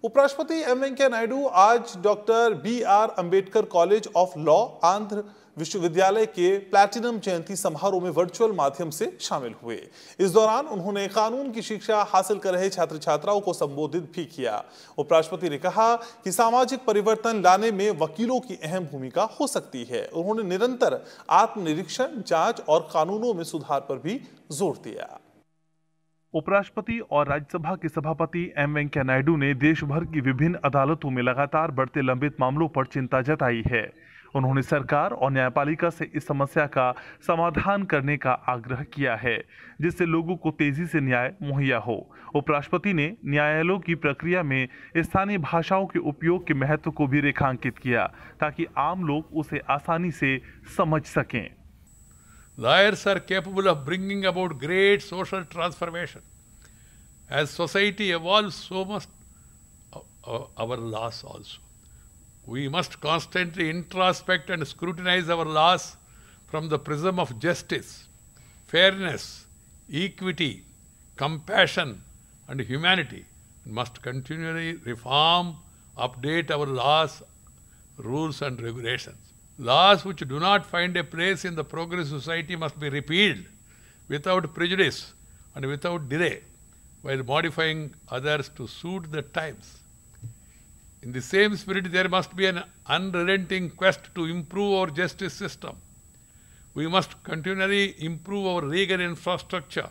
उपराष्ट्रपति एम वेंकैया नायडू आज doctor B R. Ambedkar college of law Andhra विश्वविद्यालय के प्लैटिनम जयंती समारोह में वर्चुअल माध्यम से शामिल हुए। इस दौरान उन्होंने कानून की शिक्षा हासिल कर रहे छात्र छात्राओं को संबोधित भी किया। उपराष्ट्रपति ने कहा कि सामाजिक परिवर्तन लाने में वकीलों की अहम भूमिका हो सकती है। उन्होंने निरंतर आत्मनिरीक्षण, जांच और कानूनों में सुधार पर भी जोर दिया। उपराष्ट्रपति और राज्यसभा के सभापति एम वेंकैया नायडू ने देश भर की विभिन्न अदालतों में लगातार बढ़ते लंबित मामलों पर चिंता जताई है। उन्होंने सरकार और न्यायपालिका से इस समस्या का समाधान करने का आग्रह किया है, जिससे लोगों को तेजी से न्याय मुहैया हो। उपराष्ट्रपति ने न्यायालयों की प्रक्रिया में स्थानीय भाषाओं के उपयोग के महत्व को भी रेखांकित किया, ताकि आम लोग उसे आसानी से समझ सकें। Lawyers are capable of bringing about great social transformation. As society evolves, so must our laws also. We must constantly introspect and scrutinize our laws from the prism of justice, fairness, equity, compassion, and humanity. We must continually reform, update our laws, rules, and regulations. Laws which do not find a place in the progressive society must be repealed without prejudice and without delay, while modifying others to suit the times. In the same spirit, there must be an unrelenting quest to improve our justice system. We must continually improve our legal infrastructure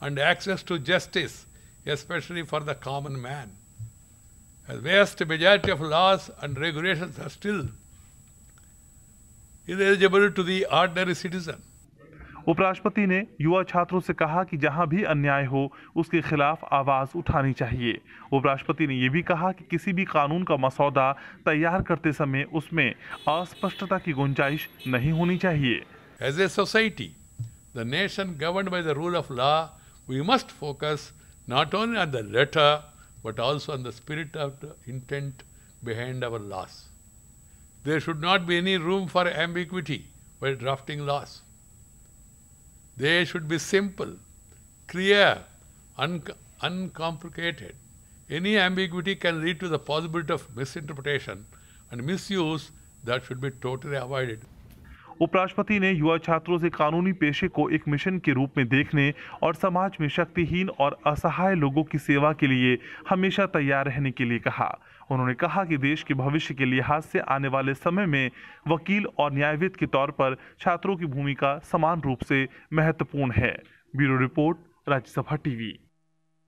and access to justice, especially for the common man. A vast majority of laws and regulations are still ineligible to the ordinary citizen. उपराष्ट्रपति ने युवा छात्रों से कहा कि जहां भी अन्याय हो उसके खिलाफ आवाज उठानी चाहिए। उपराष्ट्रपति ने यह भी कहा कि किसी भी कानून का मसौदा तैयार करते समय उसमें अस्पष्टता की गुंजाइश नहीं होनी चाहिए। As a society, the nation governed by the rule of law, we must focus not only on the letter but also on the spirit of the intent behind our laws. There should not be any room for ambiguity while drafting laws. They should be simple, clear, uncomplicated. Any ambiguity can lead to the possibility of misinterpretation and misuse that should be totally avoided. उपराष्ट्रपति ने युवा छात्रों से कानूनी पेशे को एक mission के रूप में देखने और समाज में शक्तिहीन और असहाय लोगों की सेवा के लिए हमेशा तैयार रहने के लिए कहा। उन्होंने कहा कि देश के भविष्य के लिहाज से आने वाले समय में वकील और न्यायविद के तौर पर छात्रों की भूमिका समान रूप से महत्वपूर्ण है। Bureau report, Rajya Sabha TV.